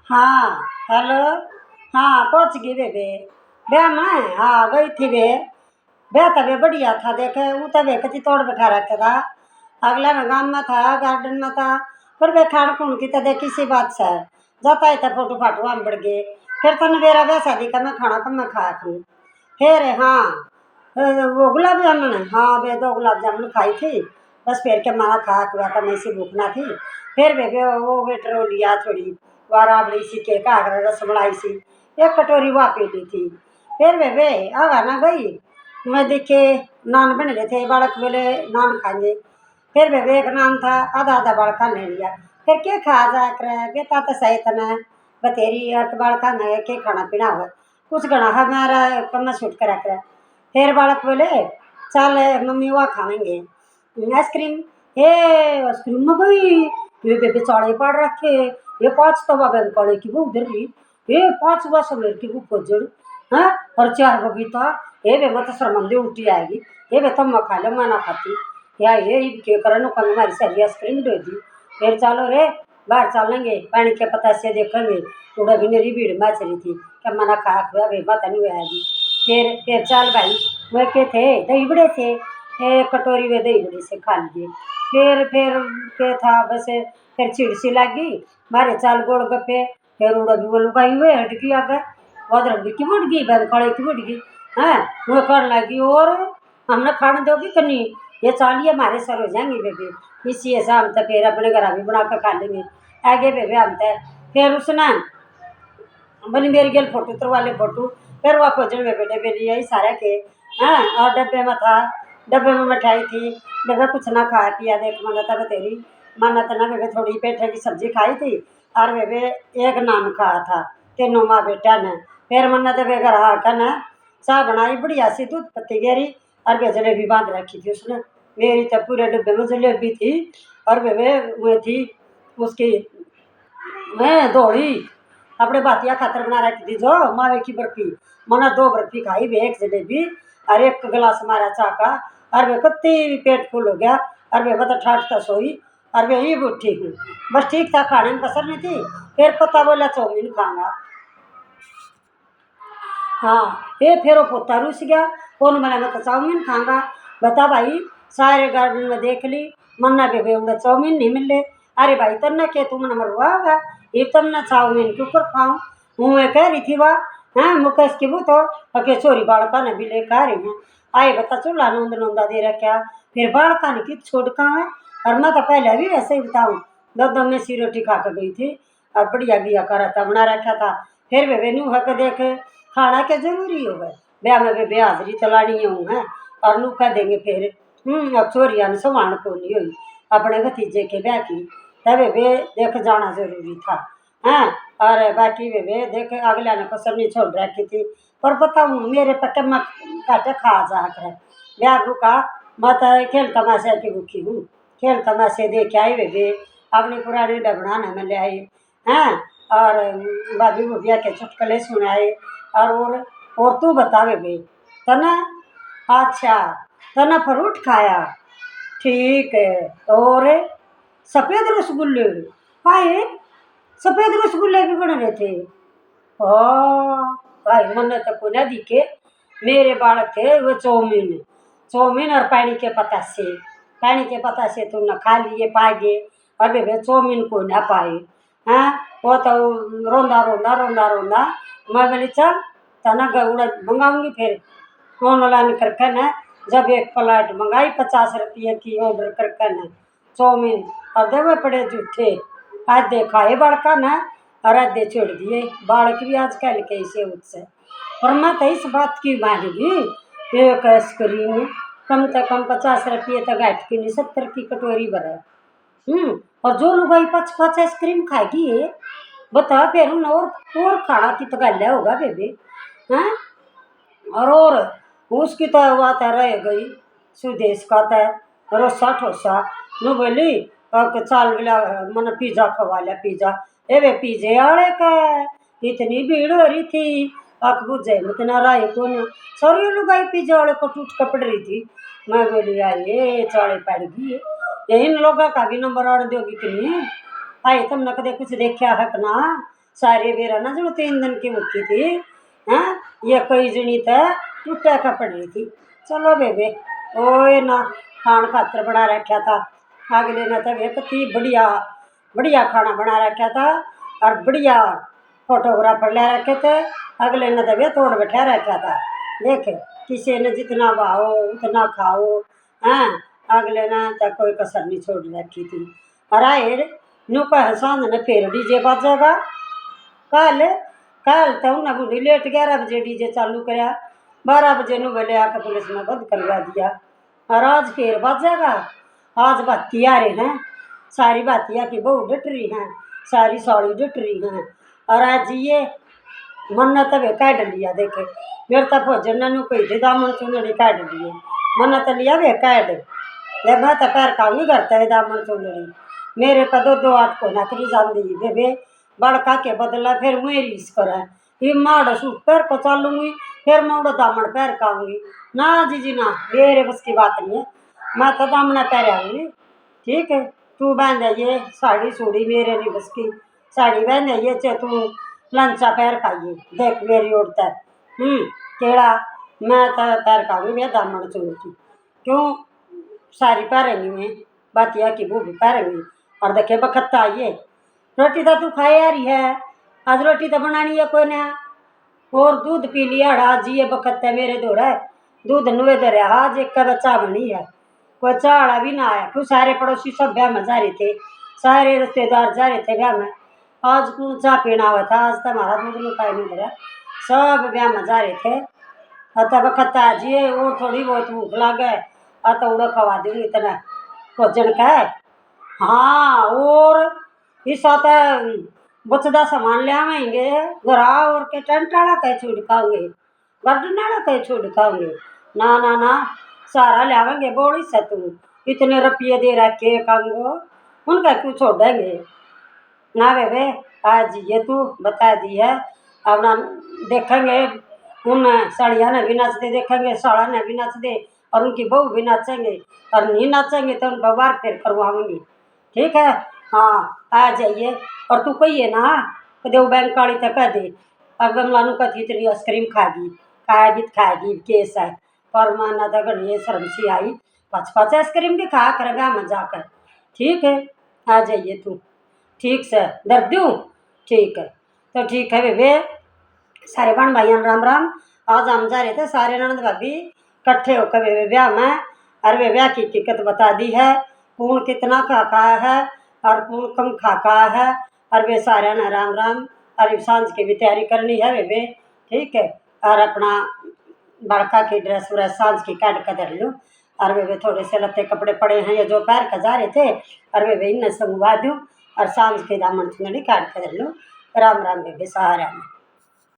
हाँ। हेलो। हाँ पहुँच गई बेबे। बे मैं हाँ गई थी बे। बे तबे बढ़िया था देखे वो तबे कति तोड़ बैठा रखा था। अगला ना गाँव में था गार्डन में था। पर बे खान खून की तो देखी सी बात से जाता है था फोटो फाटो हम बढ़ गए। फिर तन मेरा वैसा दिखा मैं खाना कम मैं खाया करूँ। फिर हाँ वो गुलाब जामुन हाँ बे दो गुलाब जामुन खाई थी। बस फिर के मारा खाया खुआ का मैं सी भूख ना थी। फिर बेबे वो वेटर वो लिया थोड़ी वो राबड़ी सी केक आगरा रसमलाई सी एक कटोरी वहाँ पी ली थी। फिर बेबे आवा ना गई मैं देखे नान बन रहे थे बालक बोले नान खाएंगे। फिर बेबे एक नान था आधा आधा बालका ले लिया। फिर क्या खा जा कर बेटा तो सही तना बतेरी एक बालका ने के खाना पीना हुआ कुछ गणा हमारा कम छूट कर रख रहा। फिर बालक बोले चल मम्मी वहाँ खाएंगे आइसक्रीम। ए आइसक्रीम में भाई ये बेबे चाड़े पड़ रखे ये पाँच तो बाबा काले की वो उधर भी ये पाँच बस मेरे की वो खोजड़ हाँ और चार बबीता ये बे मत शर्मंदी उल्टी आएगी ये बे तुम खा लो मैं ना खाती या ये के करनो कम हमारी सारी आइसक्रीम दे दी। फिर चलो रे बाहर चलेंगे पानी के पता से देखेंगे थोड़ा भी मेरी भीड़ मच रही थी क्या मना खा खुआ भाई पता नहीं आएगी। फिर चल भाई वह के थे दही बड़े से एक कटोरी में दही बड़े से खा लिए। फिर के था बस फिर चिड़ सी लगी मारे चाल गोलगप्पे। फिर उड़ा भी वो लुगाई हुए हट गई आगे वह की मुड़ गई बन खड़े की मुड़ गई हैं वो कर लगी और हमने खाने दोगी कि नहीं ये चालिए हमारे सर हो जाएंगे बेबी इसी ऐसा हम तो फिर अपने घर भी बना कर खा लेंगे आगे बेबे हम तो। फिर उसने बनी मेरी गेल फोटो तो वाले फोटो फिर वह खोजन में बेटे बेली यही सारे के हाँ और डब्बे में था डब्बे में मिठाई थी। बेबे कुछ ना खाया पिया देख मन तब तेरी मन ना बेबे थोड़ी पेठे की सब्जी खाई थी और बेबे एक नान खाया था तीनों माँ बेटा ने। फिर मन तो बेगर आकर न चाय बनाई बढ़िया सी दूध पत्ती गेरी और बे जलेबी बांध रखी थी उसने मेरी तो पूरे डब्बे में जलेबी थी और बेबे वो थी उसकी मैं दौड़ी अपने बातिया खातर बना रखी थी जो मावे की बर्फी मना दो बर्फी खाई वे एक जलेबी और एक गिलास मारा चाह का और वे कत्ती पेट फुल हो गया और वे बता ठाट था सोई और वे ही ठीक हूँ बस ठीक था खाने में कसर नहीं थी। फिर पता बोला चाउमीन खाऊंगा हाँ ये फिर वो पोता रुस गया कौन बोला मैं तो चाउमीन खाऊंगा। बता भाई सारे गार्डन में देख ली मन्ना बेबे उड़ा चाउमीन नहीं मिले। अरे भाई तन्ना के तुम न मरवा होगा ये तब ना चाउमीन के ऊपर खाऊं हूँ मैं कह रही थी वाह हाँ मुकेश की वो तो अके चोरी बालका ने भी ले कह रही हूँ आए बता चूल्हा नोंद नोंदा दे रखा फिर बालका ने की छोड़ कहाँ है। और मैं तो पहले भी ऐसे ही बताऊँ दो दो में सी रोटी खा कर गई थी और बढ़िया बिया करा था बना रखा था। फिर बेबे नू हक देख खाना क्या जरूरी हो गए ब्याह में बेबे हाजरी चलानी हूँ है और नू कह देंगे फिर अब चोरिया ने समान को नहीं हुई अपने भतीजे के ब्याह की तब बेबे देख जाना जरूरी था हैं। और बाकी बेबे देख अगले ने कसर नहीं छोड़ रखी थी पर बताऊँ मेरे पक्के मैं काटे खा जा कर ब्याह रुका मैं तो खेल तमाशे की भूखी हूँ खेल तमाशे देख के आई बेबे अपनी पुरानी डबड़ाना में ले आई हैं और भाभी भुबिया के चुटकुले सुनाए और तू बता बेबे तना अच्छा तना फ्रूट खाया ठीक है। और सफ़ेद रसगुल्ले हाय सफ़ेद रसगुल्ले भी बन रहे थे भाई मन तो को ना दिखे मेरे बालक थे वो चाउमीन चाउमीन और पानी के पता से तुम न खा लिए पागे और वे चाउमीन को ना पाए हाँ वो तो रोंदा रोंदा रोंदा रोंदा मैं बोली चल तना उड़ा मंगाऊंगी फिर ऑनलाइन करके न जब एक प्लेट मंगाई 50 रुपये की ऑर्डर करके न चाउमीन और देवे पड़े जूठे आज देखा है बड़का न और आधे छोड़ दिए बालक भी आजकल के इसे उत्से पर मैं तो इस बात की मानेगी एक आइसक्रीम कम से कम 50 रुपये तक घट की नहीं 70 की कटोरी भरा और जो लोग भाई पच पच आइसक्रीम खाएगी ये बता फिर उन और खाना की तो गल होगा बेबी हैं। और उसकी तो बात रह गई सुदेश का तो रोसा ठोसा नु बोली चाल बिला मन पिज्जा खवा लिया पिज्जा ए वे पिज्जे आड़े का इतनी भीड़ हो रही थी अक बुझे मत ना राय को न सॉरी लुगाई पिज्जा वाले को टूट कपड़ रही थी। मैं बोली ये चाले पड़ गई है इन लोगों का भी नंबर आड़ दोगी कि नहीं आए तुमने कदे कुछ देखा है ना सारे बेरा ना जो 3 दिन की मुक्की थी। हैं ये कई जनी थे टूटा का पड़ रही थी। चलो बेबे ओए ना खान खातर बना रखा था। अगले ने तो वे कति बढ़िया बढ़िया खाना बना रखा था और बढ़िया फोटोग्राफर ले रखे थे। अगले ने तो वे तोड़ बैठा रखा था। देख किसी ने जितना भाओ उतना खाओ। हैं अगले ने तो कोई कसर नहीं छोड़ रखी थी। और आए न्यू कह सांझ ने फिर डीजे बाजेगा। कल कल तो उन्हें बुढ़ी लेट 11 बजे डीजे चालू कराया। 12 बजे नु बोले आकर पुलिस ने बंद करवा दिया। और आज फिर बाजेगा। आज बाती आ रहे हैं सारी बातिया की बहू डट रही हैं सारी साड़ी डट रही हैं। और आज ये मन्नत वे काट लिया। देखे मेरे तो भोजन नु कही थी दामन चुंदड़ी काट लिए मन्नत लिया वे काट ले। मैं तो पैर काऊंगी करता है दामन चुंदड़ी मेरे का 2-2 8 को नकली जान दी बेबे बड़का के बदला फिर मुझे रीस करा ये माड़ सूट पैर को चालूंगी फिर मैं उड़ा दामन पैर काऊंगी। ना जी ना मेरे बस की बात नहीं है। मैं तो दामना पैर आऊंगी। ठीक है तू बहन जाइए साड़ी सूड़ी मेरे नहीं बस की साड़ी बहन जाइए चे तू लंचा पैर खाइए। देख मेरी औरत केड़ा मैं तो पैर खाऊंगी मैं दामन चूंगी क्यों सारी पैरेंगी मैं बातिया की वो भी पैरेंगी। और देखे बखत्ता आइए रोटी तो तू खाए आ रही है आज रोटी तो बनानी है कोई ना। और दूध पी लिया आज ये बखत्ता मेरे दौड़ा दूध नुए दे रहा आज एक का बच्चा बनी है कोई चाड़ा भी ना आया क्यों सारे पड़ोसी सब ब्याह में जा रहे थे सारे रिश्तेदार जा रहे थे ब्याह में। आज कौन चाह पीना हुआ था आज तो हमारा दूध नुका नहीं दे रहा सब ब्याह में जा रहे थे। अतः बखत्ता जी और थोड़ी बहुत भूख लग गए अतः उड़ा खवा दूंगी इतना भोजन का है। हाँ और इस आता बचदा सामान ले आवेंगे घरा और के टेंटाड़ा कह छुड़काओगे गडनाड़ा कह छुड़काओगे ना ना ना सारा ले आवेंगे बोली से तू इतने रुपये दे रखे कांगो उनका क्यों छोड़ेंगे ना बेबे आज ये तू बता दी है अपना देखेंगे उन साड़िया ने भी नाच दे देखेंगे साड़ा ने भी नाच दे और उनकी बहू भी नाचेंगे और नहीं नाचेंगे तो उनका बार फिर करवाऊंगी। ठीक है हाँ आ जाइए। और तू कहिए ना कदे बैंक काली तक कह दे अब गमलानू कथी इतनी आइसक्रीम खाएगी खाएगी केस है पर माना तो घड़िए शर्म सी आई 5-5 आइसक्रीम भी खा कर गाँव में जाकर। ठीक है आ जाइए तू ठीक से दर दूँ ठीक है तो ठीक है बेबे सारे बहन भाइयों राम राम। आज हम जा रहे थे सारे ननद भाभी इकट्ठे होकर बेबे ब्याह में और वे ब्याह की टिकट बता दी है कौन कितना खाका है और कौन कम खाका है और वे सारे ने राम राम और सांझ की भी तैयारी करनी है बेबे। ठीक है और अपना बड़का की ड्रेस व्रेस सांझ की काट कर धर लूँ और वे थोड़े से लत्ते कपड़े पड़े हैं ये जो पैर का जा रहे थे और वे इन्हें संगवा दूँ और सांझ के दामन चुंदड़ी काट कर धर लूँ। राम राम बेबे सहारा में।